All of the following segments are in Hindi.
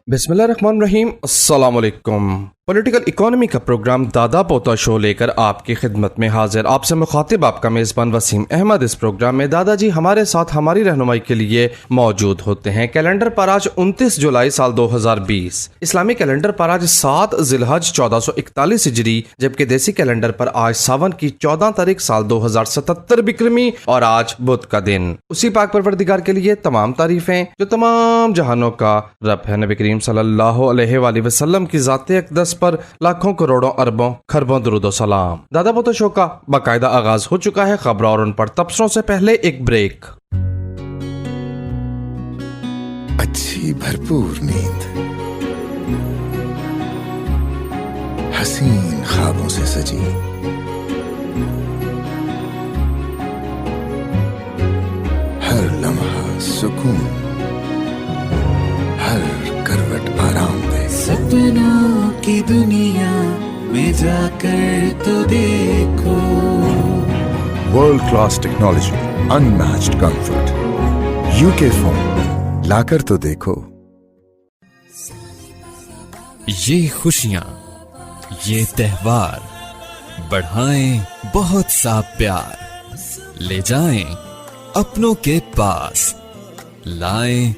बिस्मिल्लाहिर्रहमानिर्रहीम। अस्सलाम वालेकुम। पॉलिटिकल इकोनॉमी का प्रोग्राम दादा पोता शो लेकर आपकी खिदमत में हाजिर। आपसे मुखातिब आपका मेज़बान वसीम अहमद। इस प्रोग्राम में दादाजी हमारे साथ हमारी रहनुमाई के लिए मौजूद होते हैं। कैलेंडर पर आज 29 जुलाई साल 2020, इस्लामी कैलेंडर पर आज 7 जिलहज 1441 हिजरी, जबकि देसी कैलेंडर पर आज सावन की 14 तारीख साल 2077 बिक्रमी और आज बुध का दिन। उसी पाक परवरदिगार के लिए तमाम तारीफें जो तमाम जहानों का रब है। नबी करीम सल्लल्लाहु अलैहि वसल्लम की ज़ाते अक़दस पर लाखों करोड़ों अरबों खरबों दुरूदो सलाम। दादा पोता शो का बाकायदा आगाज हो चुका है। खबरों और उन पर तबसरों से पहले एक ब्रेक। अच्छी भरपूर नींद, हसीन ख्वाबों से सजी, हर लम्हा सुकून, हर करवट आराम दे। सपनों की दुनिया में जाकर तो देखो। World class technology, unmatched comfort, UK phone लाकर तो देखो। ये खुशियां, ये त्योहार बढ़ाएं बहुत सा प्यार, ले जाएं अपनों के पास, लाएं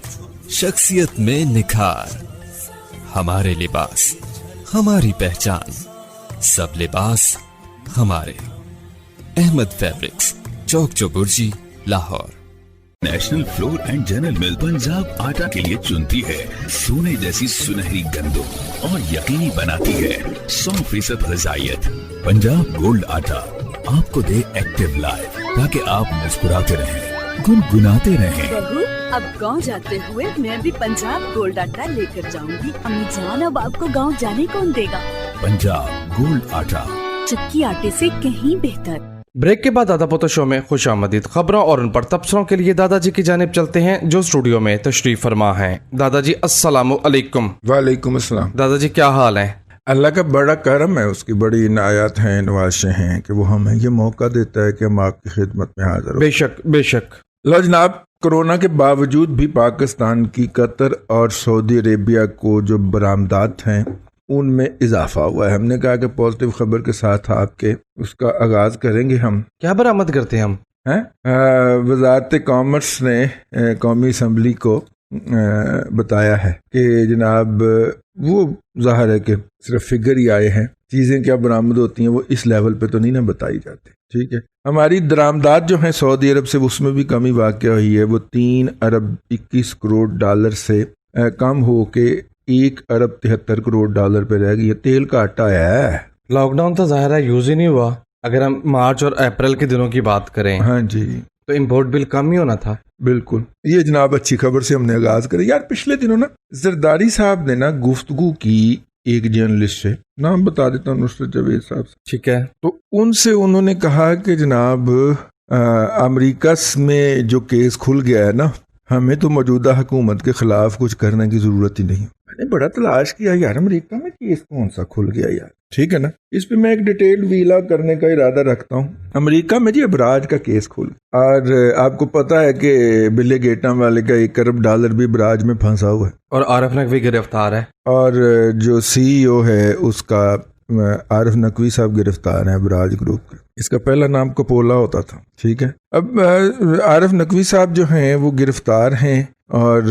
शख्सियत में निखार। हमारे लिबास हमारी पहचान, सब लिबास हमारे। Ahmed fabrics, Chowk Chauburji, Lahore. National flour and general mill Punjab आटा के लिए चुनती है सोने जैसी सुनहरी गंदों और यकीनी बनाती है 100% ग़िज़ाइयत। पंजाब गोल्ड आटा आपको दे एक्टिव लाइफ, ताकि आप मुस्कुराते रहें, गुनगुनाते रहें। बहू, अब गांव जाते हुए मैं भी पंजाब गोल्ड आटा लेकर जाऊंगी। अम्मी जान, अब आपको गांव जाने कौन देगा? पंजाब गोल्ड आटा, चक्की आटे से कहीं बेहतर। ब्रेक के बाद दादा पोता शो में खुशामदीद। खबरों और उन पर तबसरों के लिए दादाजी की जानिब चलते हैं जो स्टूडियो में तशरीफ फरमा हैं। दादाजी अस्सलामु अलैकुम। वालेकुम अस्सलाम। दादाजी क्या हाल है? अल्लाह का बड़ा करम है, उसकी बड़ी इनायत हैं, नवाज़ें हैं कि वो हमें ये मौका देता है कि हम आपकी खिदमत में हाजिर हो। बेशक बेशक। लो जनाब, कोरोना के बावजूद भी पाकिस्तान की कतर और सऊदी अरेबिया को जो बरामदात हैं उनमें इजाफा हुआ है। हमने कहा कि पॉजिटिव खबर के साथ आपके उसका आगाज करेंगे। हम क्या बरामद करते हैं? हम हैं वजारत कॉमर्स ने कौमी असम्बली को बताया है कि जनाब वो ज़ाहिर है कि सिर्फ फिगर ही आए हैं, चीज़ें क्या बरामद होती हैं वो इस लेवल पे तो नहीं ना बताई जाती। ठीक है, हमारी दरामदात जो हैं सऊदी अरब से, उसमें भी कमी वाक़या हुई है। वो 3 अरब 21 करोड़ डॉलर से कम हो के 1 अरब 73 करोड़ डॉलर पे रह गई है। तेल का आटा है। लॉकडाउन तो ज़ाहिर है यूज ही नहीं हुआ। अगर हम मार्च और अप्रैल के दिनों की बात करें, हाँ जी, तो इम्पोर्ट बिल कम ही होना था। बिल्कुल। ये जनाब अच्छी खबर से हमने आगाज करें। यार पिछले दिनों ना जरदारी साहब ने ना गुफ्तगू की एक जर्नलिस्ट से, नाम बता देता हूँ, नुसरत जावेद साहब से। ठीक है। तो उनसे उन्होंने कहा कि जनाब अमेरिका में जो केस खुल गया है ना, हमें तो मौजूदा हुकूमत के खिलाफ कुछ करने की जरूरत ही नहीं। मैंने बड़ा तलाश किया यार, अमेरिका में केस कौन सा खुल गया यार। ठीक है ना, इस पे मैं एक डिटेल वीला करने का इरादा रखता हूँ। अमेरिका में जी अबराज का केस खुल, और आपको पता है कि बिल गेट्स वाले का 1 अरब डॉलर भी अबराज में फंसा हुआ है, और आरिफ नकवी गिरफ्तार है, और जो CEO है उसका आरिफ नकवी साहब गिरफ्तार है अबराज ग्रुप के। इसका पहला नाम कपोला होता था। ठीक है, अब आरिफ नकवी साहब जो हैं वो गिरफ्तार हैं और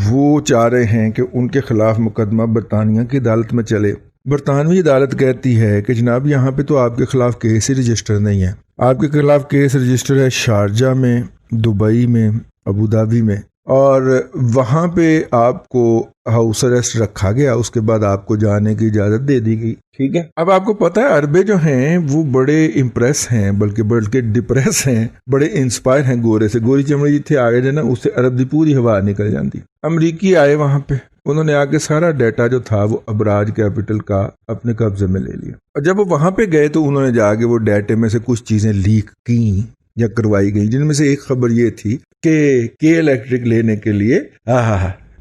वो चाह रहे हैं कि उनके खिलाफ मुकदमा बरतानिया की अदालत में चले। बरतानवी अदालत कहती है कि जनाब यहाँ पे तो आपके खिलाफ केस ही रजिस्टर नहीं है। आपके खिलाफ केस रजिस्टर है शारजा में, दुबई में, अबू धाबी में, और वहाँ पे आपको हाउस अरेस्ट रखा गया। उसके बाद आपको जाने की इजाज़त दे दी गई। ठीक है, अब आपको पता है अरबे जो हैं वो बड़े इम्प्रेस हैं, बल्कि डिप्रेस हैं, बड़े इंस्पायर हैं गोरे से। गोरी चमड़ी जिथे आ गए ना, उससे अरब की पूरी हवा निकल जाती। अमरीकी आए वहाँ पे, उन्होंने आके सारा डाटा जो था वो अबराज कैपिटल का अपने कब्जे में ले लिया। और जब वो वहाँ पे गए तो उन्होंने जाके वो डाटे में से कुछ चीज़ें लीक की या करवाई गई, जिनमें से एक खबर ये थी कि के इलेक्ट्रिक लेने के लिए,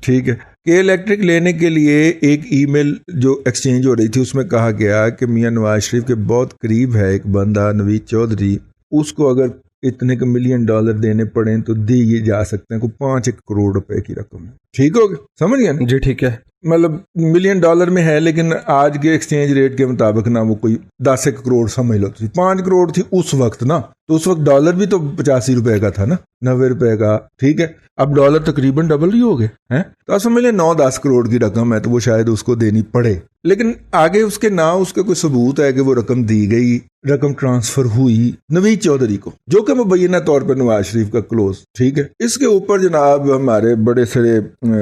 ठीक है, के इलेक्ट्रिक लेने के लिए एक ईमेल जो एक्सचेंज हो रही थी उसमें कहा गया कि मियां नवाज शरीफ के बहुत करीब है एक बंदा नवीद चौधरी, उसको अगर इतने के $1 मिलियन देने पड़े तो दिए जा सकते हैं, को 5 करोड़ रुपए की रकम है। ठीक हो गया, समझ गया ना? जी ठीक है। मतलब $1 मिलियन में है, लेकिन आज के एक्सचेंज रेट के मुताबिक ना वो कोई 10 करोड़ समझ लो, 5 करोड़ थी उस वक्त ना, तो उस वक्त डॉलर भी तो 85 रुपए का था ना, 90 रुपए का, ठीक है। अब डॉलर तकरीबन डबल ही हो गए हैं, तो समझ ले 9-10 करोड़ की रकम है, तो वो शायद उसको देनी पड़े, लेकिन आगे उसके ना उसके कोई सबूत है कि वो रकम दी गई, रकम ट्रांसफर हुई नवीद चौधरी को, जो कि मुबैना तौर पर नवाज शरीफ का क्लोज, ठीक है। इसके ऊपर जनाब हमारे बड़े सारे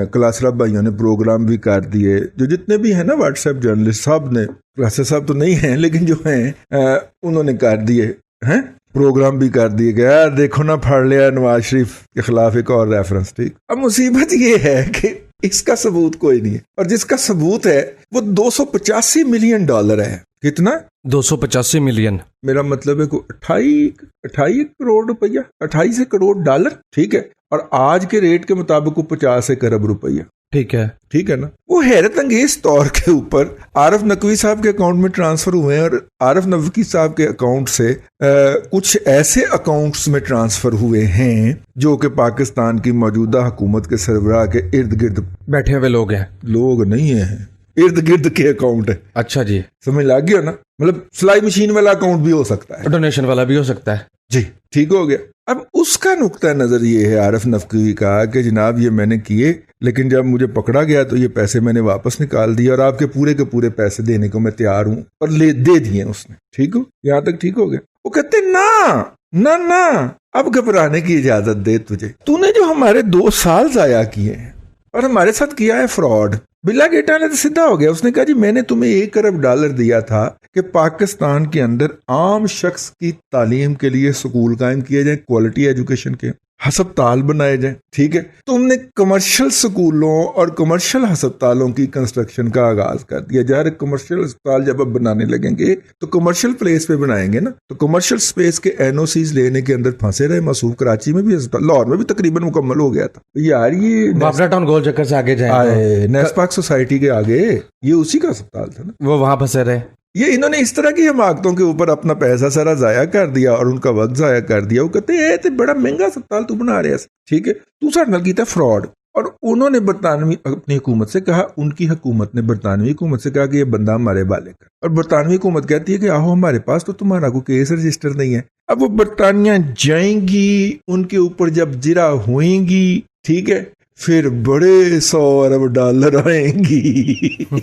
क्लासरा भाइयों ने प्रोग्राम भी कर दिए, जो जितने भी हैं ना व्हाट्सएप जर्नलिस्ट, सब ने, क्लासरा साहब तो नहीं हैं लेकिन जो हैं उन्होंने कर दिए हैं, प्रोग्राम भी कर दिए गया, यार देखो ना फाड़ लिया नवाज शरीफ के खिलाफ एक और रेफरेंस, ठीक। अब मुसीबत ये है कि इसका सबूत कोई नहीं है, और जिसका सबूत है वो $285 मिलियन है। कितना? 285 मिलियन। मेरा मतलब है को 28 करोड़ रुपया, 28 करोड़ डॉलर, ठीक है। और आज के रेट के मुताबिक वो 50 अरब रुपया, ठीक है, ठीक है ना। वो हैरत अंगेज तौर के ऊपर आरिफ नकवी साहब के अकाउंट में ट्रांसफर हुए हैं, और आरिफ नकवी साहब के अकाउंट से कुछ ऐसे अकाउंट्स में ट्रांसफर हुए हैं जो कि पाकिस्तान की मौजूदा हुकूमत के सरबराह के इर्द गिर्द बैठे हुए लोग हैं। लोग नहीं है, इर्द गिर्द के अकाउंट है। अच्छा जी, समझ लग गया ना? मतलब सिलाई मशीन वाला अकाउंट भी हो सकता है, डोनेशन वाला भी हो सकता है जी, ठीक हो गया। अब उसका नुक्ता नजर ये है आरिफ नकवी का कि जनाब ये मैंने किए, लेकिन जब मुझे पकड़ा गया तो ये पैसे मैंने वापस निकाल दिए, और आपके पूरे के पूरे पैसे देने को मैं तैयार हूं, और ले दे दिए उसने, ठीक हो, यहां तक ठीक हो गया। वो कहते ना ना ना, अब घबराने की इजाजत दे तुझे, तूने जो हमारे 2 साल जाया किए हैं और हमारे साथ किया है फ्रॉड। बिल्ला गेटा ने तो सीधा हो गया, उसने कहा जी मैंने तुम्हें $1 अरब दिया था कि पाकिस्तान के अंदर आम शख्स की तालीम के लिए स्कूल कायम किए जाए, क्वालिटी एजुकेशन के हस्पताल बनाए जाए, ठीक है। तुमने कमर्शियल स्कूलों और कमर्शियल हस्पतालों की कंस्ट्रक्शन का आगाज कर दिया। जहाँ कमर्शियल अस्पताल जब अब बनाने लगेंगे तो कमर्शियल प्लेस पे बनाएंगे ना, तो कमर्शियल स्पेस के NOCs लेने के अंदर फंसे रहे। मसूफ कराची में भी अस्पताल, लाहौर में भी तकरीबन मुकम्मल हो गया था यार। ये बाबरा टाउन गोल चक्कर से आगे जाए, नेस्पाक सोसाइटी के आगे, ये उसी का अस्पताल था ना, वो वहां फंसे रहे। ये इन्होंने इस तरह की हमाकतों के ऊपर अपना पैसा सारा जाया कर दिया और उनका वक्त जाया कर दिया। वो कहते हैं ते बड़ा महंगा अस्पताल तू बना रहा है, ठीक है, तू सारे नाल कीता फ्रॉड। और उन्होंने बरतानवी अपनी हुकूमत से कहा, उनकी हुकूमत ने बरतानवी हुकूमत से कहा कि ये बंदा हमारे वाले का, और बरतानवी हुकूमत कहती है कि आओ हमारे पास तो तुम्हारा कोई केस रजिस्टर नहीं है। अब वो बरतानिया जाएंगी, उनके ऊपर जब जिरा हुएंगी, ठीक है, फिर बड़े $100 अरब आएंगी।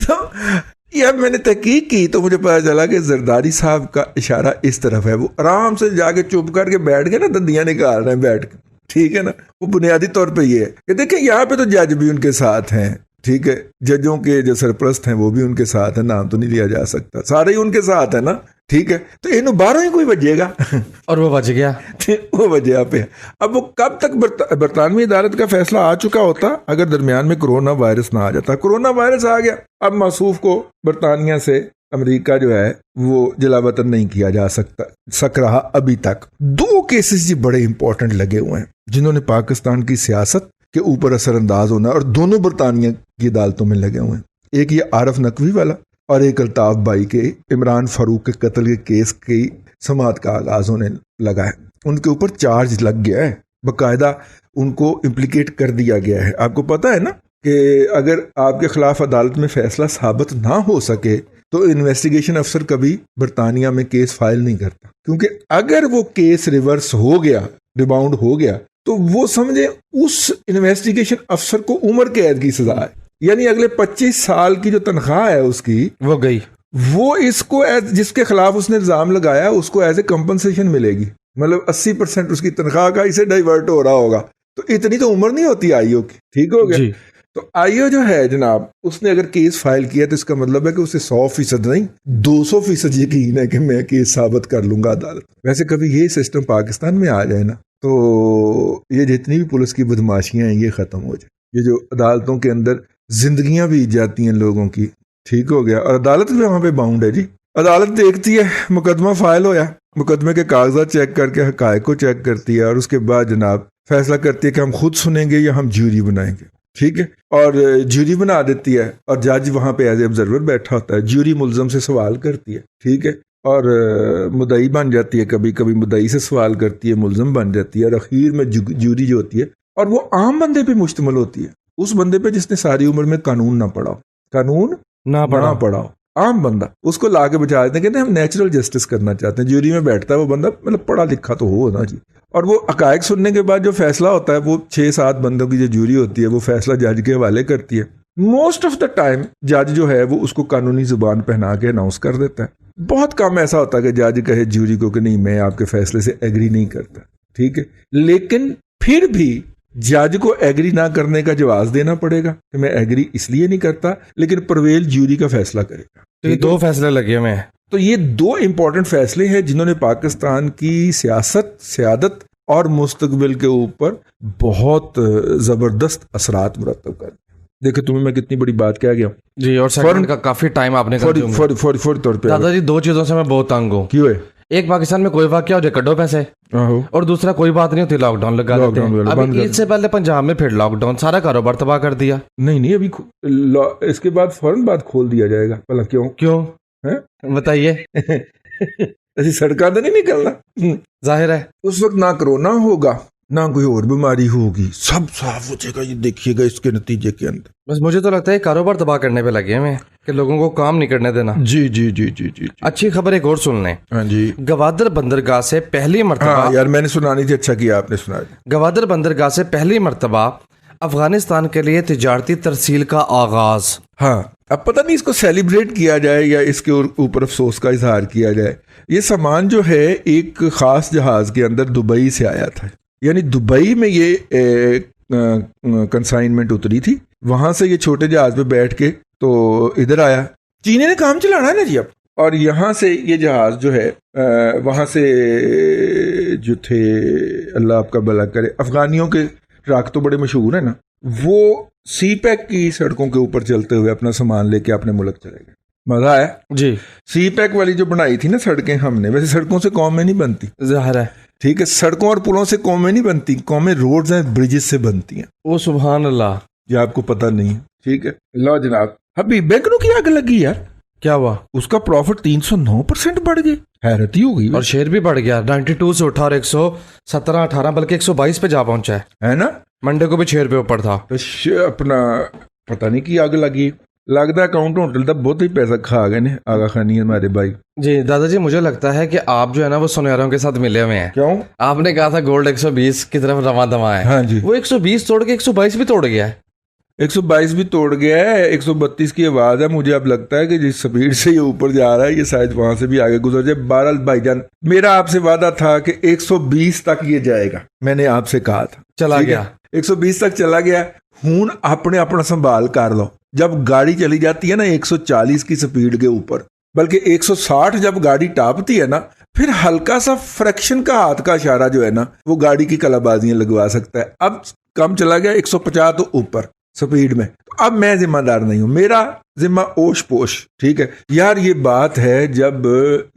तो यार मैंने तहकीक की तो मुझे पता चला कि जरदारी साहब का इशारा इस तरफ है। वो आराम से जाके चुप करके बैठ के ना दंदियां निकाल रहे हैं बैठ के, ठीक है ना। वो बुनियादी तौर पे ये है कि देखिए यहाँ पे तो जज भी उनके साथ हैं, ठीक है, जजों के जो सरपरस्त हैं वो भी उनके साथ है, नाम तो नहीं लिया जा सकता, सारे ही उनके साथ है ना, ठीक है। तो इन्हों बाहरों ही कोई बजेगा और वो बच गया, वो वजह पे। अब वो कब तक बरतानवी अदालत का फैसला आ चुका होता अगर दरमियान में कोरोना वायरस ना आ जाता। कोरोना वायरस आ गया, अब मसूफ को बरतानिया से अमेरिका जो है वो जलावतन नहीं किया जा सक रहा अभी तक। 2 केसेस जी बड़े इंपॉर्टेंट लगे हुए हैं जिन्होंने पाकिस्तान की सियासत के ऊपर असरअंदाज होना, और दोनों बरतानिया की अदालतों में लगे हुए हैं। एक ये आरिफ नकवी वाला और एक अल्ताफ भाई के इमरान फारूक के कत्ल के केस की समाअत का आगाज होने लगा है। उनके ऊपर चार्ज लग गया है, बाकायदा उनको इम्प्लीकेट कर दिया गया है। आपको पता है ना कि अगर आपके खिलाफ अदालत में फैसला साबित ना हो सके तो इन्वेस्टिगेशन अफसर कभी बरतानिया में केस फाइल नहीं करता, क्योंकि अगर वो केस रिवर्स हो गया, रिबाउंड हो गया, तो वो समझे उस इन्वेस्टिगेशन अफसर को उम्र कैद की सजा है, यानी अगले 25 साल की जो तनख्वाह है उसकी वो गई। वो इसको जिसके खिलाफ उसने इल्जाम लगाया उसको एज ए कंपनसेशन मिलेगी, मतलब 80% उसकी तनख्वाह का इसे डाइवर्ट हो रहा होगा। तो इतनी तो उम्र नहीं होती आईओ की, ठीक हो गया। तो आईओ जो है जनाब, उसने अगर केस फाइल किया तो इसका मतलब है कि उसे 100% नहीं 200% यकीन है कि मैं केस साबित कर लूंगा अदालत। वैसे कभी ये सिस्टम पाकिस्तान में आ जाए ना तो ये जितनी भी पुलिस की बदमाशियां हैं ये खत्म हो जाए। ये जो अदालतों के अंदर जिंदगियां भी जाती हैं लोगों की, ठीक हो गया। और अदालत भी वहां पे बाउंड है जी। अदालत देखती है मुकदमा फाइल होया, मुकदमे के कागजात चेक करके हकायक को चेक करती है और उसके बाद जनाब फैसला करती है कि हम खुद सुनेंगे या हम ज्यूरी बनाएंगे, ठीक है। और ज्यूरी बना देती है और जज वहां पे एज ए ऑब्जर्वर बैठा होता है। ज्यूरी मुल्जम से सवाल करती है, ठीक है, और मुदई बन जाती है, कभी कभी मुदई से सवाल करती है, मुल्जम बन जाती है, और अखीर में ज्यूरी जो होती है और वो आम बंदे पे मुश्तमिल होती है, उस बंदे पे जिसने सारी उम्र में कानून ना पढ़ा हो, कानून ना ना पढ़ा हो, आम बंदा, उसको लाके बिठा देते हैं, कहते हैं हम नेचुरल जस्टिस करना चाहते हैं। ज्यूरी में बैठता है वो बंदा, मतलब पढ़ा लिखा तो हो ना जी, और वो हकायक सुनने के बाद जो फैसला होता है वो 6-7 बंदों की जो ज्यूरी होती है वो फैसला जज के हवाले करती है। मोस्ट ऑफ द टाइम जज जो है वो उसको कानूनी जुबान पहना के अनाउंस कर देता है। बहुत कम ऐसा होता है कि जज कहे ज्यूरी को कि नहीं मैं आपके फैसले से एग्री नहीं करता, ठीक है, लेकिन फिर भी जज को एग्री ना करने का जवाब देना पड़ेगा कि मैं एग्री इसलिए नहीं करता, लेकिन परवेल ज्यूरी का फैसला करेगा। तो ये 2 फैसले लगे हुए हैं। तो ये 2 इंपॉर्टेंट फैसले हैं जिन्होंने पाकिस्तान की सियासत, सियादत और मुस्तकबिल के ऊपर बहुत जबरदस्त असरात मुरतब कर। देखो तुम्हें मैं कितनी बड़ी बात कह गया जी, और सेकंड का काफी टाइम आपने फौरी तौर पे। दादाजी 2 चीजों से मैं बहुत तंग हूँ। क्यों है? एक पाकिस्तान में कोई वाकया हो जाए कड्डो पैसे, और दूसरा कोई बात नहीं होती लॉकडाउन लगा देते हैं। अभी ईद से पहले पंजाब में फिर लॉकडाउन, सारा कारोबार तबाह कर दिया। नहीं अभी इसके बाद फौरन बात खोल दिया जाएगा। भला क्यों है बताइए। ऐसी सड़का तो नहीं निकलना, जाहिर है उस वक्त ना कोरोना होगा ना कोई और बीमारी होगी, सब साफ हो जाएगा। ये देखिएगा इसके नतीजे के अंदर। बस मुझे तो लगता है कारोबार तबाह करने पे लगे हैं कि लोगों को काम नहीं करने देना। जी जी जी जी जी। अच्छी खबर एक और सुन लें। हाँ जी। गवादर बंदरगाह से पहली मर्तबा, हाँ यार मैंने सुनानी थी, अच्छा किया आपने सुना दी। गवादर बंदरगाह से पहली मर्तबा अफगानिस्तान के लिए तिजारती तरसील का आगाज। हाँ, अब पता नहीं इसको सेलिब्रेट किया जाए या इसके ऊपर अफसोस का इजहार किया जाए। ये सामान जो है एक खास जहाज के अंदर दुबई से आया था, यानी दुबई में ये कंसाइनमेंट उतरी थी, वहां से ये छोटे जहाज पे बैठ के तो इधर आया। चीनी ने काम चलाना है ना जी अब, और यहाँ से ये जहाज जो है वहां से जो थे, अल्लाह आपका भला करे, अफगानियों के ट्रक तो बड़े मशहूर है ना, वो सी पैक की सड़कों के ऊपर चलते हुए अपना सामान लेके अपने मुल्क चले गए। मजा आया जी। सी पैक वाली जो बनाई थी ना सड़कें हमने, वैसे सड़कों से कौमें नहीं बनती, जाहिर है, ठीक है, सड़कों और पुलों से कौमें नहीं बनती, कौमें रोड्स एंड ब्रिजेस से बनती हैं। ओ सुभान अल्लाह, ये आपको पता नहीं, ठीक है। लो जनाब, अभी बैंकनों की आग लगी यार, क्या हुआ? उसका प्रॉफिट 309% बढ़ गई, हैरत ही हो गई। और शेयर भी बढ़ गया, 92 से उठा और 117-18 बल्कि 122 पे जा पहुंचा है ना। मंडे को भी 6 रुपये ऊपर था। तो अपना पता नहीं की आग लगी, लगता अकाउंट होटल का बहुत ही पैसा खा गए ने आगा खानी हमारे भाई। जी दादाजी, मुझे लगता है कि आप जो है ना वो सुनहरों के साथ मिले हुए हैं। क्यों? आपने कहा था गोल्ड 120 की तरफ रवा दवा है। हाँ जी, वो 120 तोड़ के 122 भी तोड़ गया है। 122 भी तोड़ गया है, 132 की आवाज है। मुझे अब लगता है कि जिस स्पीड से ये ऊपर जा रहा है ये शायद वहां से भी आगे गुजर जाए। बहरहाल भाईजान, मेरा आपसे वादा था कि 120 तक ये जाएगा, मैंने आपसे कहा था, चला गया 120 तक चला गया। हूं अपने अपना संभाल कर लो। जब गाड़ी चली जाती है ना 140 की स्पीड के ऊपर, बल्कि 160 जब गाड़ी टापती है ना, फिर हल्का सा फ्रैक्शन का हाथ का इशारा जो है ना वो गाड़ी की कलाबाजियां लगवा सकता है। अब कम चला गया 150 तो ऊपर स्पीड में, तो अब मैं जिम्मेदार नहीं हूं, मेरा जिम्मा ओश पोश, ठीक है यार। ये बात है जब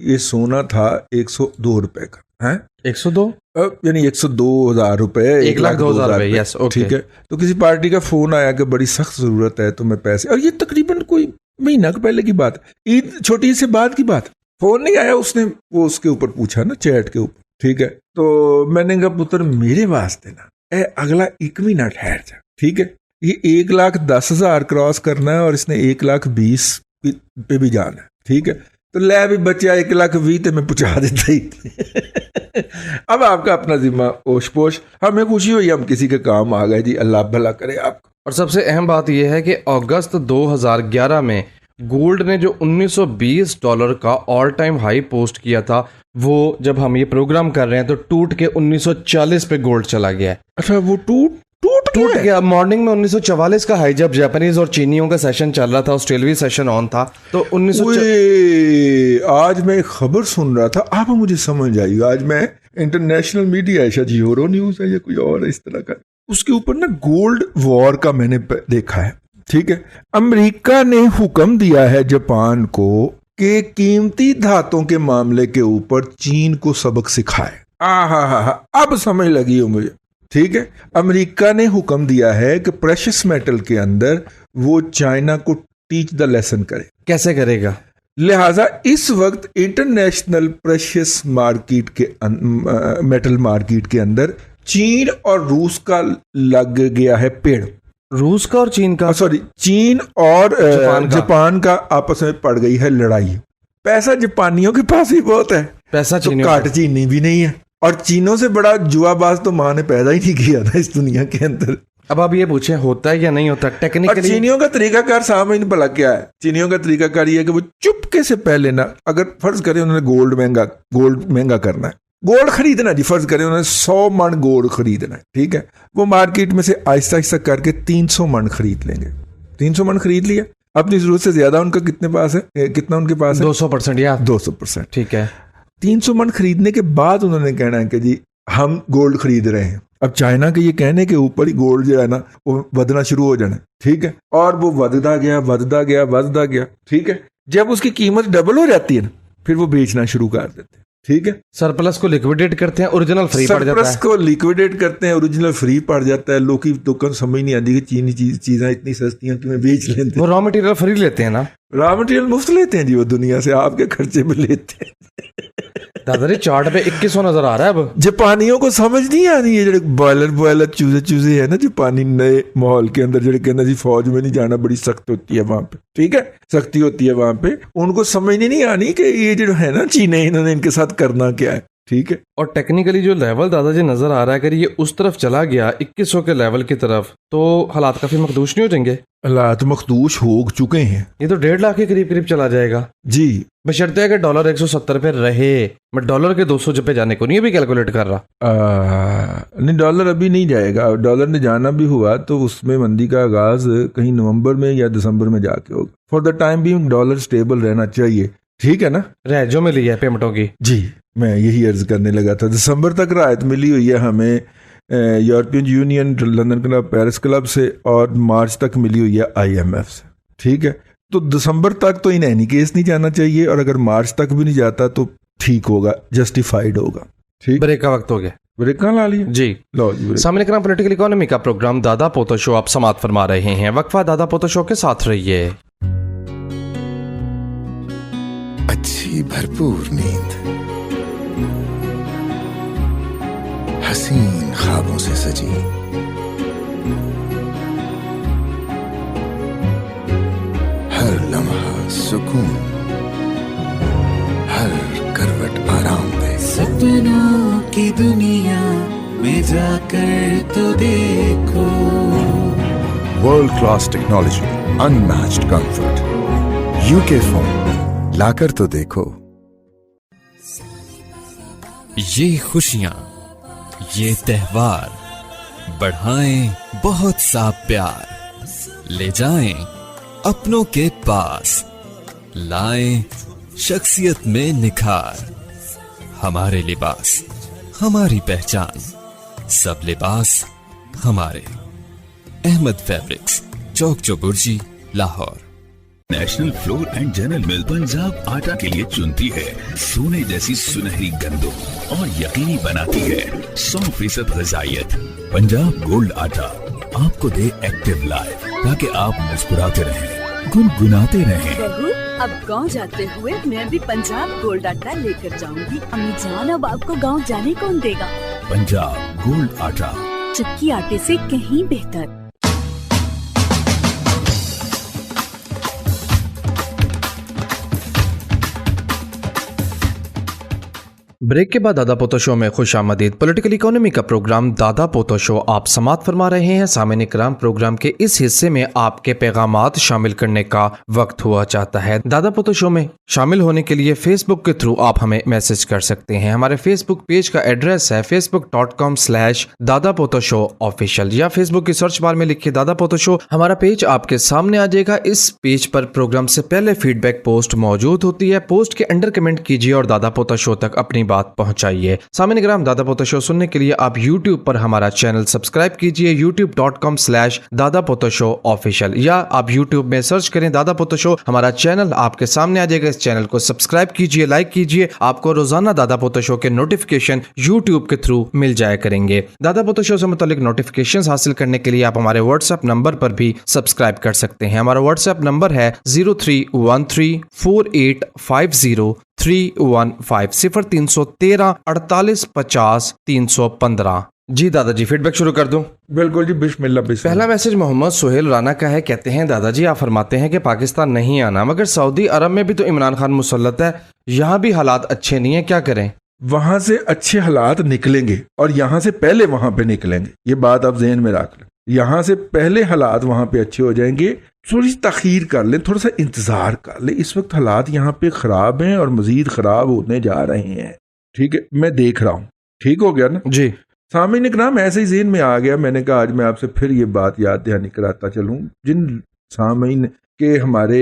ये सोना था 102 रुपए का, है 102 यानी 102,000 रुपए, 1,02,000 रुपए, यस ओके। ठीक है, तो किसी पार्टी का फोन आया कि बड़ी सख्त जरूरत है तुम्हें पैसे, और ये तकरीबन कोई महीना के पहले की बात, ईद छोटी सी बात की बात। फोन नहीं आया, उसने वो उसके ऊपर पूछा ना चैट के ऊपर, ठीक है। तो मैंने कहा पुत्र मेरे वास्ते ना अगला 1 महीना ठहर जा, ठीक है। ये 1,10,000 क्रॉस करना है और इसने 1,20,000 पे भी जाना है, ठीक है। तो ले भी बच्चा 1,20,000 ते मैं पहुंचा देता ही। अब आपका अपना जिम्मा ओश पोश, हमें खुशी हुई हम किसी के काम आ गए जी, अल्लाह भला करे आपको। और सबसे अहम बात यह है कि अगस्त 2011 में गोल्ड ने जो $1920 का ऑल टाइम हाई पोस्ट किया था, वो जब हम ये प्रोग्राम कर रहे हैं तो टूट के 1940 पे गोल्ड चला गया है। अच्छा, वो टूट गया। मॉर्निंग में 1944 का हाई, जब जापानीज और चीनियों का सेशन चल रहा था, ऑस्ट्रेलियाई सेशन ऑन था, तो 1900 आज मैं एक खबर सुन रहा था, आप मुझे समझ आई। आज मैं इंटरनेशनल मीडिया है, शायद यूरो न्यूज है या कोई और है इस तरह का, उसके ऊपर ना गोल्ड वॉर का मैंने देखा है, ठीक है। अमेरिका ने हुक्म दिया है जापान को कि कीमती धातों के मामले के ऊपर चीन को सबक सिखाए। अब समझ लगी हो मुझे, ठीक है। अमेरिका ने हुक्म दिया है कि प्रेशियस मेटल के अंदर वो चाइना को टीच द लेसन करे। कैसे करेगा? लिहाजा इस वक्त इंटरनेशनल प्रेशियस मार्केट के मेटल मार्केट के अंदर चीन और रूस का लग गया है पेड़। रूस का और चीन का, सॉरी, चीन और जापान का आपस में पड़ गई है लड़ाई। पैसा जापानियों के पास ही बहुत है, पैसा तो चीनियों काट चीनी भी नहीं है। और चीनों से बड़ा जुआबाज तो माँ ने पैदा ही नहीं किया था इस दुनिया के अंदर। अब आप ये पूछे होता है या नहीं होता और टेक्निकली। चीनियों का तरीकाकार सामने भला क्या है? चीनियों का तरीकाकार ये है कि वो चुपके से पहले ना, अगर फर्ज करें उन्होंने गोल्ड महंगा करना है, गोल्ड खरीदना जी, फर्ज करें उन्होंने 100 मन गोल्ड खरीदना है, ठीक है, वो मार्केट में से आहिस्ता आहिस्ता करके 300 मन खरीद लेंगे। 300 मन खरीद लिया, अपनी जरूरत से ज्यादा उनका कितने पास है, कितना उनके पास है? 200% या 200%, ठीक है। 300 मन खरीदने के बाद उन्होंने कहना है कि जी हम गोल्ड खरीद रहे हैं। अब चाइना के ये कहने के ऊपर ही गोल्ड जो है ना वो बढ़ना शुरू हो जाना, ठीक है, और वो बढ़ता गया, ठीक है। जब उसकी कीमत डबल हो जाती है ना, फिर वो बेचना शुरू कर देते हैं, ठीक है। सरप्लस को लिक्विडेट करते हैं, ओरिजिनल फ्री पड़ जाता सरप्लस है। को लिक्विडेट करते हैं, ओरिजिनल फ्री पड़ जाता है। लोग की दुकान समझ नहीं आती कि चीनी चीजें इतनी सस्ती हैं कि मैं बेच लेते वो रॉ मटेरियल फ्री लेते हैं ना, रॉ मटेरियल मुफ्त लेते हैं जी, वो दुनिया से आपके खर्चे में लेते हैं। दादाजी चार्ट पे 2100 नजर आ रहा है अब। जापानियों को समझ नहीं आ रही है, जो बॉयलर चूजे है ना जापानी नए माहौल के अंदर, जो कहना जी फौज में नहीं जाना, बड़ी सख्त होती है वहां पे, ठीक है, सख्ती होती है वहां पे। उनको समझ नहीं आनी कि ये जो है ना चीने, इन्होंने इनके साथ करना क्या है, ठीक है। और टेक्निकली जो लेवल दादाजी नजर आ रहा है, अगर ये उस तरफ चला गया 2100 के लेवल की तरफ, तो हालात काफी मखदूश नहीं हो जाएंगे? हालात मखदूश हो चुके हैं, ये तो 1.5 लाख के करीब चला जाएगा जी। बशर्ते है कि डॉलर 170 पे रहे। मैं डॉलर के 200 पे जाने को नहीं अभी कैलकुलेट कर रहा। नहीं, डॉलर अभी नहीं जाएगा। डॉलर ने जाना भी हुआ तो उसमें मंदी का आगाज कहीं नवंबर में या दिसंबर में जाके होगा। For the time being dollar stable रहना चाहिए, ठीक है ना। राहत जो मिली है पेमेंटों की, जी मैं यही अर्ज करने लगा था। दिसंबर तक राहत मिली हुई है हमें European union, London club, Paris club से, और मार्च तक मिली हुई है IMF से, ठीक है। तो दिसंबर तक तो इन एनी केस नहीं जाना चाहिए, और अगर मार्च तक भी नहीं जाता तो ठीक होगा, जस्टिफाइड होगा, ठीक। ब्रेक का वक्त हो गया, ब्रेक कहाँ ला लिया जी। लो जी ब्रेक। सामने कराम पॉलिटिकल इकोनॉमी का प्रोग्राम दादा पोतो शो आप समाप्त फरमा रहे हैं। वक्फा दादा पोतो शो के साथ रहिए। अच्छी भरपूर नींद, हसीन ख्वाबों से सजी, हर लम्हा सुकून, हर करवट आराम दे। सपनों की दुनिया में जाकर तो देखो, world class technology, unmatched comfort, UK phone लाकर तो देखो। ये खुशियाँ, ये त्योहार बढ़ाएं बहुत सा प्यार, ले जाएं अपनों के पास, लाएं शख्सियत में निखार। हमारे लिबास, हमारी पहचान, सब लिबास हमारे। Ahmed fabrics, Chowk Chauburji, Lahore. National flour and general mill Punjab आटा के लिए चुनती है सोने जैसी सुनहरी गंदम और यकीनी बनाती है 100% ग़िज़ाइयत। पंजाब गोल्ड आटा आपको दे एक्टिव लाइफ, ताकि आप मुस्कुराते रहें, गुनगुनाते रहें। बहू, अब गांव जाते हुए मैं भी पंजाब गोल्ड आटा लेकर जाऊंगी। अम्मी जान, अब आपको गांव जाने कौन देगा? पंजाब गोल्ड आटा, चक्की आटे से कहीं बेहतर। ब्रेक के बाद दादा पोतो शो में खुश आमदीद। पॉलिटिकल इकोनॉमी का प्रोग्राम दादा पोतो शो आप समात फरमा रहे हैं। सामईन इकराम, प्रोग्राम के इस हिस्से में आपके पैगामात शामिल करने का वक्त हुआ चाहता है। दादा पोतो शो में शामिल होने के लिए फेसबुक के थ्रू आप हमें मैसेज कर सकते हैं। हमारे फेसबुक पेज का एड्रेस है facebook.com/दादा पोतो शो ऑफिशियल, या फेसबुक की सर्च बार में लिखिए दादा पोतो शो। हमारा पेज आपके सामने आ जाएगा। इस पेज पर प्रोग्राम से पहले फीडबैक पोस्ट मौजूद होती है। पोस्ट के अंडर कमेंट कीजिए और दादा पोतो शो तक अपनी बात पहुंचाइए। सामईन इकराम, दादा पोतो शो सुनने के लिए आप YouTube पर हमारा चैनल सब्सक्राइब कीजिए, youtube.com/दादा पोतो शो ऑफिशियल, या आप YouTube में सर्च करें दादा पोतो शो। हमारा चैनल आपके सामने आ जाएगा। इस चैनल को सब्सक्राइब कीजिए, लाइक कीजिए। आपको रोजाना दादा पोतो शो के नोटिफिकेशन YouTube के थ्रू मिल जाया करेंगे। दादा पोतो शो से मुतालिक नोटिफिकेशन हासिल करने के लिए आप हमारे व्हाट्सएप नंबर पर भी सब्सक्राइब कर सकते हैं। हमारा व्हाट्सएप नंबर है 03134850 315 0313 48 50 315। जी दादाजी, फीडबैक शुरू कर दूं? बिल्कुल जी, बिस्मिल्लाह बिस्मिल्लाह। पहला मैसेज मोहम्मद सुहेल राना का है। कहते हैं दादाजी आप फरमाते हैं कि पाकिस्तान नहीं आना, मगर सऊदी अरब में भी तो इमरान खान मुसल्लत है, यहाँ भी हालात अच्छे नहीं है, क्या करें? वहां से अच्छे हालात निकलेंगे और यहाँ से पहले वहां पे निकलेंगे, ये बात आप जहन में रख लें। यहाँ से पहले हालात वहां पे अच्छे हो जाएंगे। थोड़ी सी तखीर कर लें, थोड़ा सा इंतजार कर लें। इस वक्त हालात यहाँ पे खराब हैं और मजीद खराब होने जा रहे हैं। ठीक है, मैं देख रहा हूँ। ठीक हो गया ना जी। सामीन इकराम, ऐसे ही ज़हन में आ गया, मैंने कहा आज मैं आपसे फिर ये बात याद दहानी कराता चलूँ। जिन सामीन के हमारे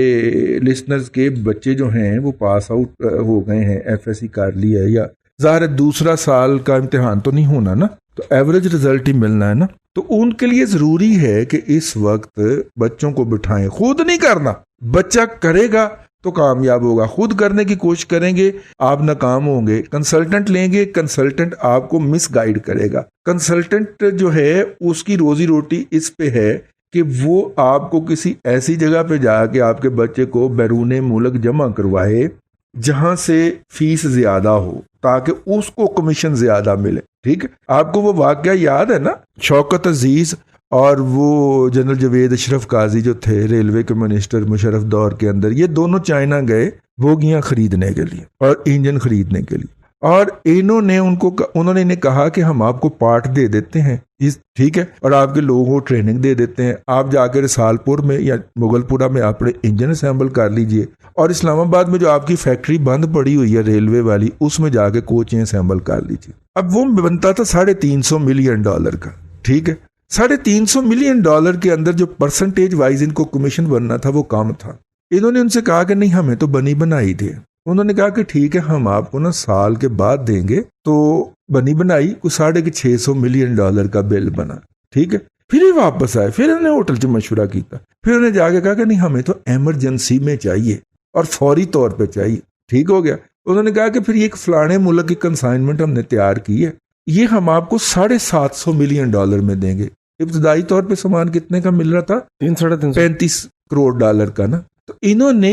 लिसनर्स के बच्चे जो हैं वो पास आउट हो गए हैं, FSC कर लिया है, या ज़ाहिर दूसरा साल का इम्तिहान तो नहीं होना ना, तो एवरेज रिजल्ट ही मिलना है ना, तो उनके लिए ज़रूरी है कि इस वक्त बच्चों को बिठाएं। खुद नहीं करना, बच्चा करेगा तो कामयाब होगा। खुद करने की कोशिश करेंगे आप नाकाम होंगे। कंसल्टेंट लेंगे, कंसल्टेंट आपको मिस गाइड करेगा। कंसल्टेंट जो है उसकी रोजी रोटी इस पे है कि वो आपको किसी ऐसी जगह पे जाके आपके बच्चे को बैरून मुल्क जमा करवाए जहां से फीस ज्यादा हो, ताकि उसको कमीशन ज्यादा मिले। ठीक है, आपको वो वाकया याद है ना, शौकत अजीज और वो जनरल जवेद अशरफ काजी जो थे रेलवे के मिनिस्टर मुशर्रफ दौर के अंदर, ये दोनों चाइना गए बोगियां खरीदने के लिए और इंजन खरीदने के लिए, और उन्होंने इन्हें कहा कि हम आपको पार्ट दे देते हैं इस, ठीक है, और आपके लोगों को ट्रेनिंग दे देते हैं, आप जाकर रिसालपुर में या मुगलपुरा में अपने इंजन असेंबल कर लीजिए, और इस्लामाबाद में जो आपकी फैक्ट्री बंद पड़ी हुई है रेलवे वाली, उसमें जाके कोचें असेंबल कर लीजिए। अब वो बनता था $350 मिलियन का। ठीक है, $350 मिलियन के अंदर जो परसेंटेज वाइज इनको कमीशन बनना था वो कम था। इन्होंने उनसे कहा कि नहीं, हमें तो बनी बनाई दे। उन्होंने कहा कि ठीक है, हम आपको ना साल के बाद देंगे। तो बनी बनाई को $650 मिलियन का बिल बना। ठीक है, फिर ये वापस आए, फिर उन्होंने होटल से मशवरा किया, फिर उन्होंने जाके कहा कि नहीं, हमें तो एमरजेंसी में चाहिए और फौरी तौर पे चाहिए। ठीक हो गया, उन्होंने कहा कि फिर एक फलाने मुल्क की कंसाइनमेंट हमने तैयार की है, ये हम आपको $750 मिलियन में देंगे। इब्तदाई तौर पे सामान कितने का मिल रहा था? 35 करोड़ डॉलर का ना। तो इन्होंने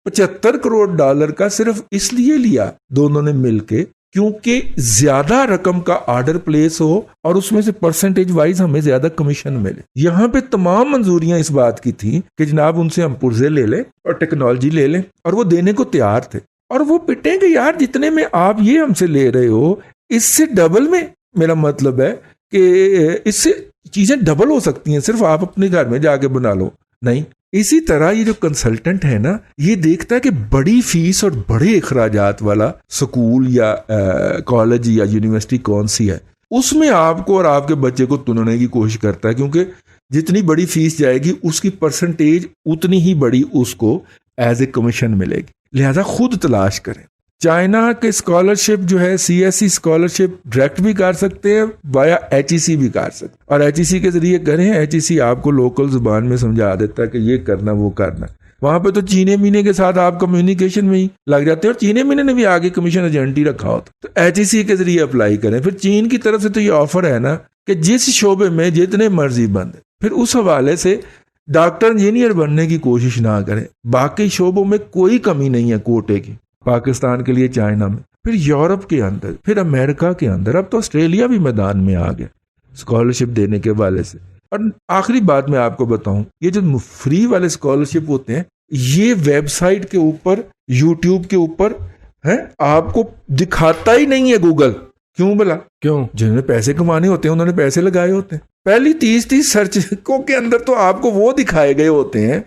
$75 करोड़ का सिर्फ इसलिए लिया दोनों ने मिलके, क्योंकि ज्यादा रकम का ऑर्डर प्लेस हो और उसमें से परसेंटेज वाइज हमें ज्यादा कमीशन मिले। यहाँ पे तमाम मंजूरियां इस बात की थी कि जनाब उनसे हम पुर्जे ले लें और टेक्नोलॉजी ले लें, और वो देने को तैयार थे। और वो पिटेंगे यार, जितने में आप ये हमसे ले रहे हो इससे डबल में, मेरा मतलब है कि इससे चीजें डबल हो सकती हैं, सिर्फ आप अपने घर में जाके बना लो। नहीं, इसी तरह ये जो कंसल्टेंट है ना, ये देखता है कि बड़ी फीस और बड़े अखराजात वाला स्कूल या कॉलेज या यूनिवर्सिटी कौन सी है, उसमें आपको और आपके बच्चे को तुनने की कोशिश करता है, क्योंकि जितनी बड़ी फीस जाएगी उसकी परसेंटेज उतनी ही बड़ी उसको एज ए कमीशन मिलेगी। लिहाजा खुद तलाश करें। चाइना के स्कॉलरशिप जो है, CSE स्कॉलरशिप डायरेक्ट भी कर सकते हैं, वाया HEC भी कर सकते हैं, और HEC के जरिए करें। HEC आपको लोकल जुबान में समझा देता है कि ये करना वो करना। वहां पे तो चीने मीने के साथ आप कम्युनिकेशन में ही लग जाते हैं, और चीने मीने ने भी आगे कमीशन एजेंट ही रखा होता। तो HEC के जरिए अप्लाई करें। फिर चीन की तरफ से तो ये ऑफर है ना कि जिस शोबे में जितने मर्जी बंद है, फिर उस हवाले से डॉक्टर इंजीनियर बनने की कोशिश ना करें। बाकी शोबों में कोई कमी नहीं है कोटे की, पाकिस्तान के लिए चाइना में, फिर यूरोप के अंदर, फिर अमेरिका के अंदर, अब तो ऑस्ट्रेलिया भी मैदान में आ गया स्कॉलरशिप देने के वाले से। और आखिरी बात मैं आपको बताऊं, ये जो फ्री वाले स्कॉलरशिप होते हैं, ये वेबसाइट के ऊपर, यूट्यूब के ऊपर है, आपको दिखाता ही नहीं है गूगल। क्यों भला? क्यों? जिन्होंने पैसे कमाने होते हैं उन्होंने पैसे लगाए होते हैं। पहली 30 सर्चों के अंदर तो आपको वो दिखाए गए होते हैं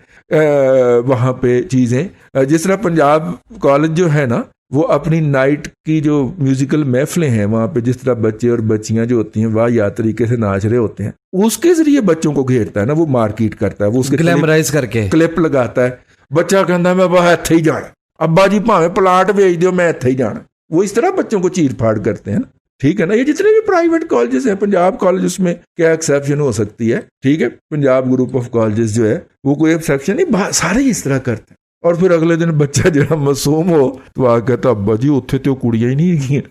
वहां पे चीजें, जिस तरह पंजाब कॉलेज जो है ना, वो अपनी नाइट की जो म्यूजिकल महफिलें हैं वहां पे, जिस तरह बच्चे और बच्चियां जो होती हैं वाह या तरीके से नाच रहे होते हैं, उसके जरिए बच्चों को घेरता है ना, वो मार्केट करता है, वो उसके ग्लैमराइज करके क्लिप लगाता है। बच्चा कहता है मैं वह इत्थे ही जाना, अब्बा जी भावें प्लाट बेच दो मैं इत्थे ही जाना। वो इस तरह बच्चों को चीर फाड़ करते हैं ना। ठीक है ना, ये जितने भी प्राइवेट कॉलेजेस हैं, पंजाब कॉलेज उसमें क्या एक्सेप्शन हो सकती है? ठीक है, पंजाब ग्रुप ऑफ कॉलेजेस जो है वो कोई एक्सेप्शन नहीं, सारे इस तरह करते हैं। और फिर अगले दिन बच्चा जरा मासूम हो तो आ कहता अब्बा जी उत्थे तो कुड़ियां ही नहीं है।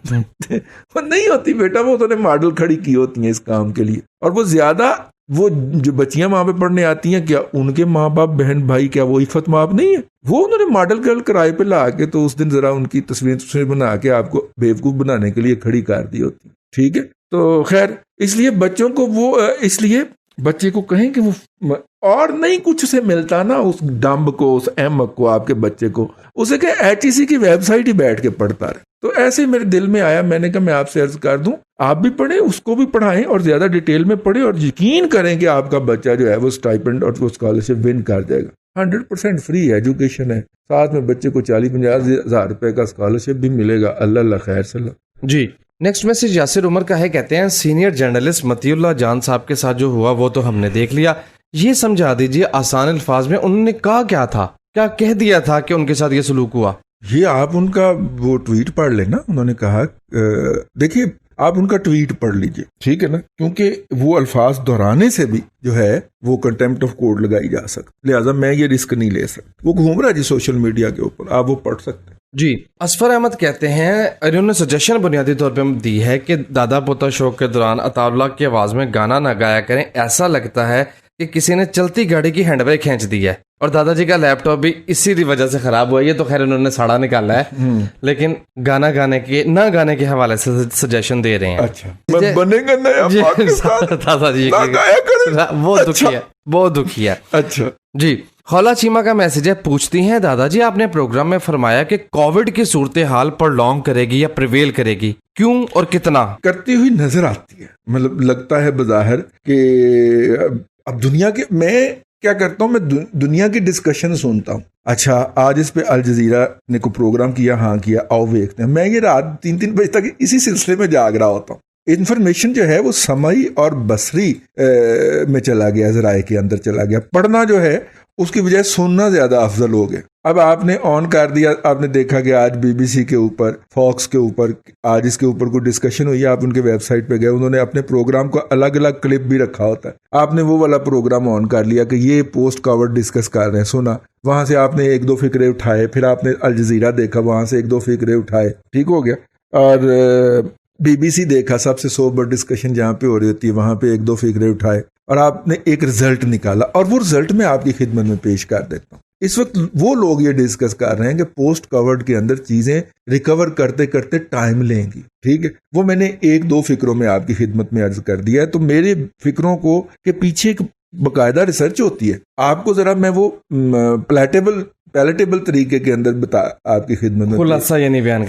वो नहीं होती बेटा, वो उन्होंने मॉडल खड़ी की होती हैं इस काम के लिए। और वो ज्यादा, वो जो बच्चियां वहां पे पढ़ने आती हैं, क्या उनके माँ बाप बहन भाई क्या वो इफत माप नहीं है? वो उन्होंने मॉडल गर्ल किराए पे ला के तो उस दिन जरा उनकी तस्वीर बना के आपको बेवकूफ बनाने के लिए खड़ी कर दी होती। ठीक है, तो खैर इसलिए बच्चों को वो इसलिए बच्चे को कहें कि वो और नहीं कुछ उसे मिलता ना, उस डम्ब को, उस अहमक को, आपके बच्चे को, उसे कहे HEC की वेबसाइट ही बैठ के पढ़ता रहे। तो ऐसे ही मेरे दिल में आया, मैंने कहा मैं आपसे अर्ज कर दूं, आप भी पढ़ें, उसको भी पढ़ाएं और ज्यादा डिटेल में पढ़ें और यकीन करें कि आपका बच्चा जो है वो स्टाइपेंड और वो स्कॉलरशिप विन कर जाएगा। 100% फ्री एजुकेशन है, साथ में बच्चे को 40-50 हज़ार रुपए का स्कॉलरशिप भी मिलेगा। अल्लाह खैर सल्ला। जी, नेक्स्ट मैसेज यासिर उमर का है, कहते हैं सीनियर जर्नलिस्ट मतीउल्लाह जान साहब के साथ जो हुआ वो तो हमने देख लिया, ये समझा दीजिए आसान अल्फाज में उन्होंने कहा क्या था, क्या कह दिया था कि उनके साथ ये सलूक हुआ। ये आप उनका वो ट्वीट पढ़ लेना। उन्होंने कहा देखिए आप उनका ट्वीट पढ़ लीजिए, ठीक है ना, क्योंकि वो अल्फाज दोहराने से भी जो है वो कंटेम्प्ट ऑफ कोर्ट लगाई जा सकती, लिहाजा मैं ये रिस्क नहीं ले सकता। वो घूम रहा है जी सोशल मीडिया के ऊपर, आप वो पढ़ सकते हैं। जी, असफर अहमद कहते हैं, इन्होंने सजेशन बुनियादी तौर पे दी है कि दादा पोता शो के दौरान अताउल्लाह की आवाज में गाना ना गाया करें, ऐसा लगता है कि किसी ने चलती गाड़ी की हैंडब्रेक खींच दी है। और दादाजी का लैपटॉप भी इसी वजह से खराब हुआ। ये तो खैर उन्होंने साड़ा निकाला है, लेकिन गाना गाने के ना गाने के हवाले से सजेशन दे रहे हैं। अच्छा, बनेगा नया दादाजी वो दुखी है, बहुत दुखी है। अच्छा जी, खौला चीमा का मैसेज है, पूछती हैं दादाजी आपने प्रोग्राम में फरमाया कि कोविड की सूरत हाल प्रॉन्ग करेगी या प्रिवेल करेगी, क्यों और कितना? करती हुई नजर आती है, मतलब लगता है बज़ाहिर कि अब दुनिया के, मैं क्या करता हूँ, मैं दुनिया की डिस्कशन सुनता हूँ। अच्छा आज इस पे अल जजीरा ने को प्रोग्राम किया, हाँ किया, आओ देखते हैं। मैं ये रात 3-3 बजे तक इसी सिलसिले में जाग रहा होता हूँ। इन्फॉर्मेशन जो है वो समई और बसरी में चला गया, ज़राए के अंदर चला गया। पढ़ना जो है उसकी बजाय सुनना ज्यादा अफजल हो गया। अब आपने ऑन कर दिया, आपने देखा कि आज BBC के ऊपर, फॉक्स के ऊपर, आज इसके ऊपर कोई डिस्कशन हुई, आप उनके वेबसाइट पे गए, उन्होंने अपने प्रोग्राम को अलग अलग क्लिप भी रखा होता है। आपने वो वाला प्रोग्राम ऑन कर लिया कि ये पोस्ट कवर डिस्कस कर रहे हैं, सुना, वहां से आपने 1-2 फिक्रे उठाए, फिर आपने अल जजीरा देखा, वहां से 1-2 फिक्रे उठाए, ठीक हो गया। और BBC देखा, सबसे सोबर डिस्कशन जहाँ पे हो रही होती है, वहां पे 1-2 फिक्रे उठाए और आपने एक रिजल्ट निकाला, और वो रिजल्ट मैं आपकी खिदमत में पेश कर देता हूँ। इस वक्त वो लोग ये डिस्कस कर रहे हैं कि पोस्ट कवर्ड के अंदर चीजें रिकवर करते करते टाइम लेंगी, ठीक है। वो मैंने 1-2 फिक्रों में आपकी खिदमत में अर्ज कर दिया है। तो मेरे फिक्रों को के पीछे एक बाकायदा रिसर्च होती है। आपको जरा मैं वो पैलेटेबल तरीके के अंदर बता आपकी खिदमत में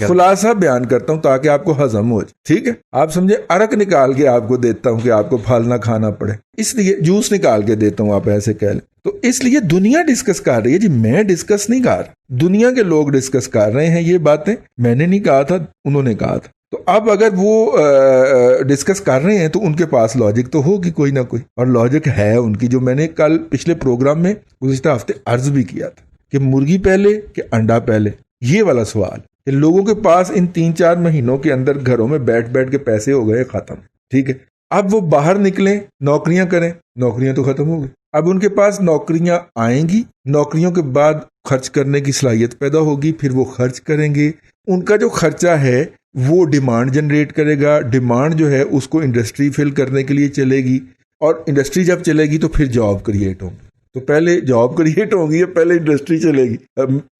खुलासा बयान करता हूं ताकि आपको हजम हो जाए, ठीक है। आप समझे, अरक निकाल के आपको देता हूं कि आपको फल ना खाना पड़े, इसलिए जूस निकाल के देता हूं, आप ऐसे कह लें। तो इसलिए दुनिया डिस्कस कर रही है जी, मैं डिस्कस नहीं कर रहा, दुनिया के लोग डिस्कस कर रहे हैं। ये बातें मैंने नहीं कहा था, उन्होंने कहा था। तो अब अगर वो डिस्कस कर रहे हैं तो उनके पास लॉजिक तो होगी कोई ना कोई, और लॉजिक है उनकी, जो मैंने कल पिछले प्रोग्राम में गुज़िश्ता हफ्ते अर्ज भी किया था कि मुर्गी पहले कि अंडा पहले, ये वाला सवाल कि लोगों के पास इन 3-4 महीनों के अंदर घरों में बैठ बैठ के पैसे हो गए खत्म, ठीक है। अब वो बाहर निकलें, नौकरियां करें, नौकरियां तो खत्म हो गई। अब उनके पास नौकरियां आएंगी, नौकरियों के बाद खर्च करने की सलाहियत पैदा होगी, फिर वो खर्च करेंगे। उनका जो खर्चा है वो डिमांड जनरेट करेगा, डिमांड जो है उसको इंडस्ट्री फिल करने के लिए चलेगी, और इंडस्ट्री जब चलेगी तो फिर जॉब क्रिएट होगी। तो पहले जॉब क्रिएट होगी या पहले इंडस्ट्री चलेगी?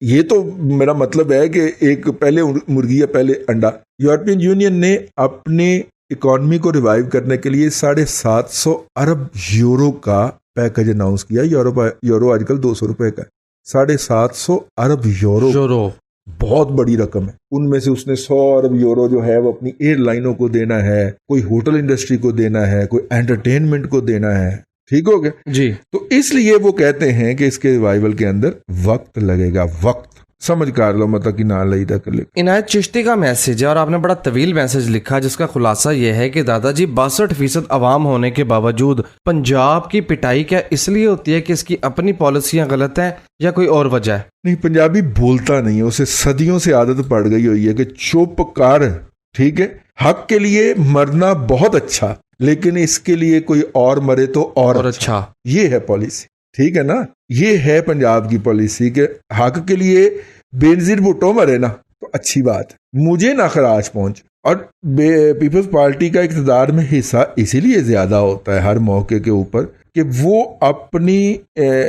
ये तो मेरा मतलब है कि एक पहले मुर्गी या पहले अंडा। यूरोपियन यूनियन ने अपने इकॉनमी को रिवाइव करने के लिए 750 अरब यूरो का पैकेज अनाउंस किया। यूरो आजकल 200 रुपए का है। 750 अरब यूरो बहुत बड़ी रकम है। उनमें से उसने 100 अरब यूरो जो है वो अपनी एयरलाइनों को देना है, कोई होटल इंडस्ट्री को देना है, कोई एंटरटेनमेंट को देना है, ठीक हो गया जी। तो इसलिए वो कहते हैं कि इसके रिवाइवल के अंदर वक्त लगेगा, वक्त समझ कर लो, मतलब कि ना लईदा कर ले। इनायत चिश्ती का मैसेज है और आपने बड़ा तवील मैसेज लिखा, जिसका खुलासा यह है कि दादाजी 62% अवाम होने के बावजूद पंजाब की पिटाई क्या इसलिए होती है कि इसकी अपनी पॉलिसियां गलत हैं या कोई और वजह है? नहीं, पंजाबी बोलता नहीं है, उसे सदियों से आदत पड़ गई हुई है कि चुप कर, ठीक है। हक के लिए मरना बहुत अच्छा, लेकिन इसके लिए कोई और मरे तो और अच्छा। ये है पॉलिसी, ठीक है ना। ये है पंजाब की पॉलिसी के हक के लिए बेनजीर भुट्टो मरे ना तो अच्छी बात, मुझे ना खराज पहुंच। और पीपल्स पार्टी का इक़्तिदार में हिस्सा इसीलिए ज्यादा होता है हर मौके के ऊपर कि वो अपनी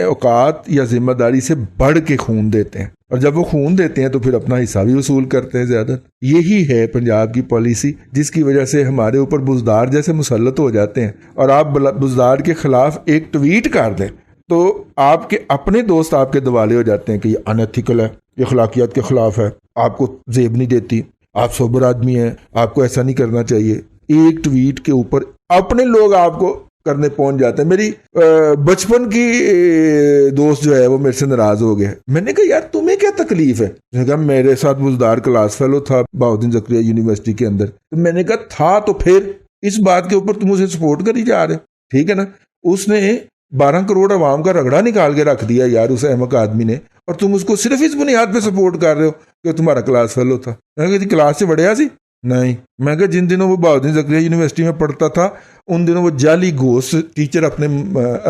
औकात या जिम्मेदारी से बढ़ के खून देते हैं। और जब वो खून देते हैं तो फिर अपना हिस्सा भी वसूल करते हैं ज्यादा। यही है पंजाब की पॉलिसी, जिसकी वजह से हमारे ऊपर बुजदार जैसे मुसल्लत हो जाते हैं। और आप बुजदार के खिलाफ एक ट्वीट कर दें तो आपके अपने दोस्त आपके दिवाले हो जाते हैं कि ये अनएथिकल है, ये अखलाकियात के खिलाफ है, आपको जेब नहीं देती, आप सोबर आदमी हैं, आपको ऐसा नहीं करना चाहिए। एक ट्वीट के ऊपर अपने लोग आपको करने पहुंच जाते हैं। मेरी बचपन की दोस्त जो है वो मेरे से नाराज हो गया। मैंने कहा यार तुम्हें क्या तकलीफ है? उसने कहा मेरे साथ बुजदार क्लास फेलो था बहाउद्दीन ज़करिया यूनिवर्सिटी के अंदर। तो मैंने कहा था तो फिर इस बात के ऊपर तुम उसे सपोर्ट करी जा रहे हो, ठीक है ना। उसने 12 करोड़ अवाम का रगड़ा निकाल के रख दिया यार उस अहमक आदमी ने, और तुम उसको सिर्फ इस बुनियाद पे सपोर्ट कर रहे हो कि तुम्हारा क्लास फेलो था। मैंने कहा क्लास से बढ़िया सी नहीं। मैं कहा जिन दिनों वो बहाउद्दीन ज़करिया यूनिवर्सिटी में पढ़ता था उन दिनों वो जाली घोष टीचर अपने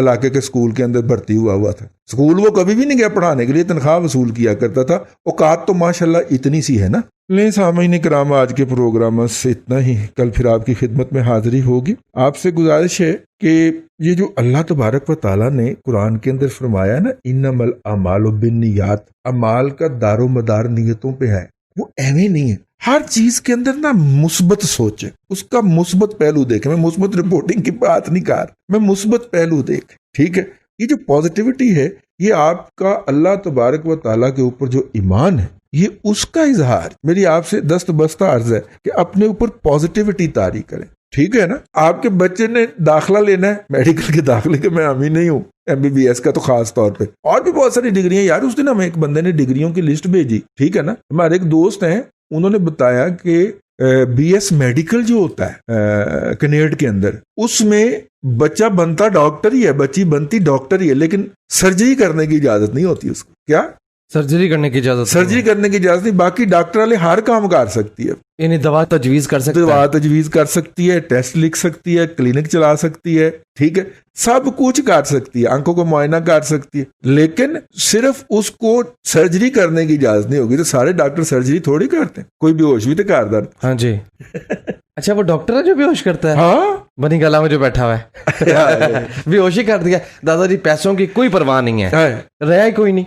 इलाके के स्कूल के अंदर भर्ती हुआ था। स्कूल वो कभी भी नहीं गया पढ़ाने के लिए, तनख्वाह वसूल किया करता था। औकात तो माशाल्लाह इतनी सी है ना। ले सामीन किराम, आज के प्रोग्राम से इतना ही। कल फिर आपकी खिदमत में हाजिरी होगी। आपसे गुजारिश है कि ये जो अल्लाह तबारक व ताला ने कुरान के अंदर फरमाया ना, इन्नमल अमालु बिन्नियात, अमाल का दारो मदार नियतों पे है, वो एवं नहीं है। हर चीज के अंदर ना मुस्बत सोचे, उसका मुस्बत पहलू देखे। मैं मुस्बत रिपोर्टिंग की बात नहीं कर, मैं मुस्बत पहलू देख, ठीक है। ये जो पॉजिटिविटी है, ये आपका अल्लाह तबारक व ताला के ऊपर जो ईमान है, ये उसका इजहार। मेरी आपसे दस्त बस्ता अर्ज है कि अपने ऊपर पॉजिटिविटी तारी करें, ठीक है ना। आपके बच्चे ने दाखिला लेना है, मेडिकल के दाखिले के मैं हामी नहीं हूँ, MBBS का तो खास तौर पे, और भी बहुत सारी डिग्रियां। यार उस दिन हमें एक बंदे ने डिग्रियों की लिस्ट भेजी, ठीक है ना। हमारे एक दोस्त हैं, उन्होंने बताया कि BS मेडिकल जो होता है कनेड के अंदर, उसमें बच्चा बनता डॉक्टर ही है, बच्ची बनती डॉक्टर ही है, लेकिन सर्जरी करने की इजाजत नहीं होती उसको। क्या सर्जरी करने की इजाजत? सर्जरी करने की इजाजत नहीं। बाकी डॉक्टर वाले हर काम कर सकती है, यानी दवा तजवीज कर सकती है, दवा तजवीज कर सकती है, टेस्ट लिख सकती है, क्लिनिक चला सकती है, ठीक है, सब कुछ कर सकती है, आंखों को मुआयना कर सकती है, लेकिन सिर्फ उसको सर्जरी करने की इजाजत नहीं होगी। तो सारे डॉक्टर सर्जरी थोड़ी करते हैं, कोई बेहोश भी तो कर दर्द। हाँ जी। अच्छा, वो डॉक्टर है जो बेहोश करता है? हाँ, बनी गला में जो बैठा हुआ है बेहोश ही कर दिया। दादाजी पैसों की कोई परवाह नहीं है, रहा ही कोई नहीं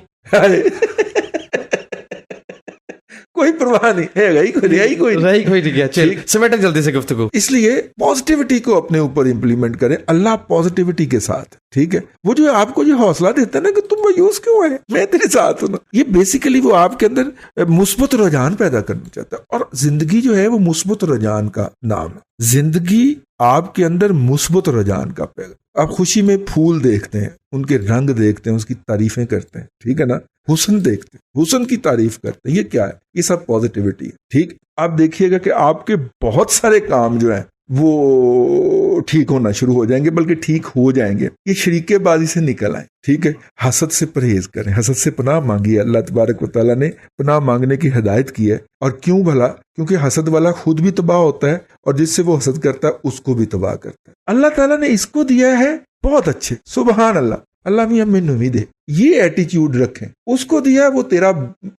कोई परवाह नहीं है, रही कोई ठीक है। चल समेट जल्दी से गुफ्तगू। इसलिए पॉजिटिविटी को अपने ऊपर इंप्लीमेंट करें, अल्लाह पॉजिटिविटी के साथ, ठीक है। वो जो आपको जो हौसला देता है ना कि तुम मायूस क्यों है, मैं तेरे साथ हूं ना, ये बेसिकली वो आपके अंदर मुस्बत रुझान पैदा करना चाहता है। और जिंदगी जो है वो मुस्बत रुझान का नाम है। जिंदगी आपके अंदर मुस्बत रुझान का पैदा। आप खुशी में फूल देखते हैं, उनके रंग देखते हैं, उसकी तारीफें करते हैं, ठीक है ना। हुस्न देखते हैं, हुस्न की तारीफ करते हैं, ये क्या है? ये सब पॉजिटिविटी है, ठीक। आप देखिएगा कि आपके बहुत सारे काम जो है वो ठीक होना शुरू हो जाएंगे, बल्कि ठीक हो जाएंगे। ये शरीकेबाजी से निकल आए, ठीक है। हसद से परहेज करें, हसद से पनाह मांगी है। अल्लाह तबारक व तआला ने पनाह मांगने की हिदायत की है। और क्यों भला? क्योंकि हसद वाला खुद भी तबाह होता है और जिससे वो हसद करता है उसको भी तबाह करता है। अल्लाह ताला ने इसको दिया है बहुत अच्छे, सुबहान अल्लाह, अल्लाह भी हमें नमी दे। ये एटीट्यूड रखें, उसको दिया है वो तेरा,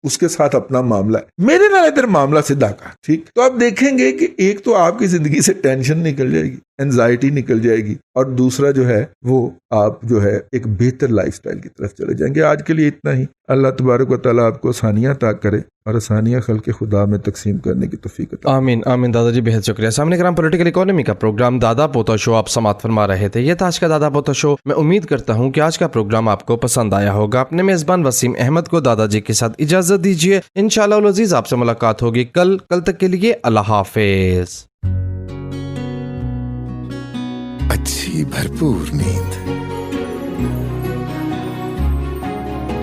उसके साथ अपना मामला है, मेरे नाल इधर मामला सीधा का, ठीक। तो आप देखेंगे कि एक तो आपकी जिंदगी से टेंशन निकल जाएगी, एंजाइटी निकल जाएगी, और दूसरा जो है वो आप जो है एक बेहतर लाइफस्टाइल की तरफ चले जाएंगे। आज के लिए इतना ही। अल्लाह तबारक व तआला आपको आसानियां अता करे और आसानियां खल्क़ खुदा में तकसीम करने की तौफीक अता। आमीन आमीन। दादाजी बेहद शुक्रिया। सामने कराम पॉलिटिकल इकोनॉमी का प्रोग्राम दादा पोता शो आप समात फरमा रहे थे। यह था आज का दादा पोता शो। मैं उम्मीद करता हूँ कि आज का प्रोग्राम आपको पसंद आया होगा। अपने मेजबान वसीम अहमद को दादाजी के साथ इजाजत दीजिए। इंशाअल्लाह उल अज़ीज़ आपसे मुलाकात होगी कल तक के लिए अल्लाह हाफिज। अच्छी भरपूर नींद,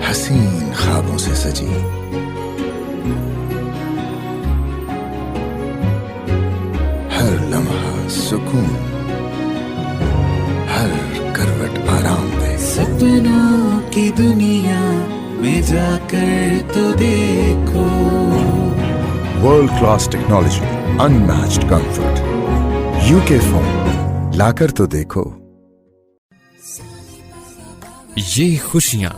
हसीन ख्वाबों से सजी, हर लम्हा सुकून, हर करवट आराम दे। सपनों की दुनिया में जाकर तो देखो, world class technology, unmatched comfort, UK phone लाकर तो देखो। ये खुशियां,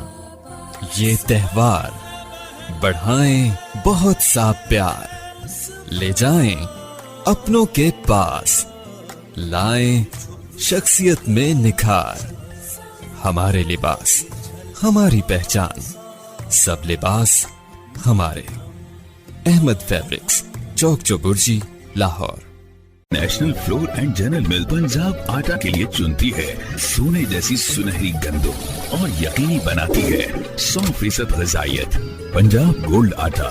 ये त्योहार बढ़ाएं बहुत सा प्यार, ले जाएं अपनों के पास, लाएं शख्सियत में निखार। हमारे लिबास, हमारी पहचान, सब लिबास हमारे। Ahmed fabrics, Chowk Chauburji, Lahore. National flour and general mill Punjab आटा के लिए चुनती है सोने जैसी सुनहरी गंदम और यकीनी बनाती है 100% ग़िज़ाइयत। पंजाब गोल्ड आटा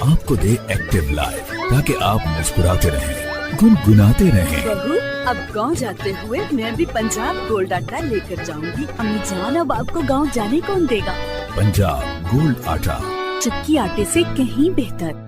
आपको दे एक्टिव लाइफ ताकि आप मुस्कुराते रहें, गुनगुनाते रहें। बहू, अब गांव जाते हुए मैं भी पंजाब गोल्ड आटा लेकर जाऊंगी। अम्मी जान, अब आपको गांव जाने कौन देगा? पंजाब गोल्ड आटा, चक्की आटे से कहीं बेहतर।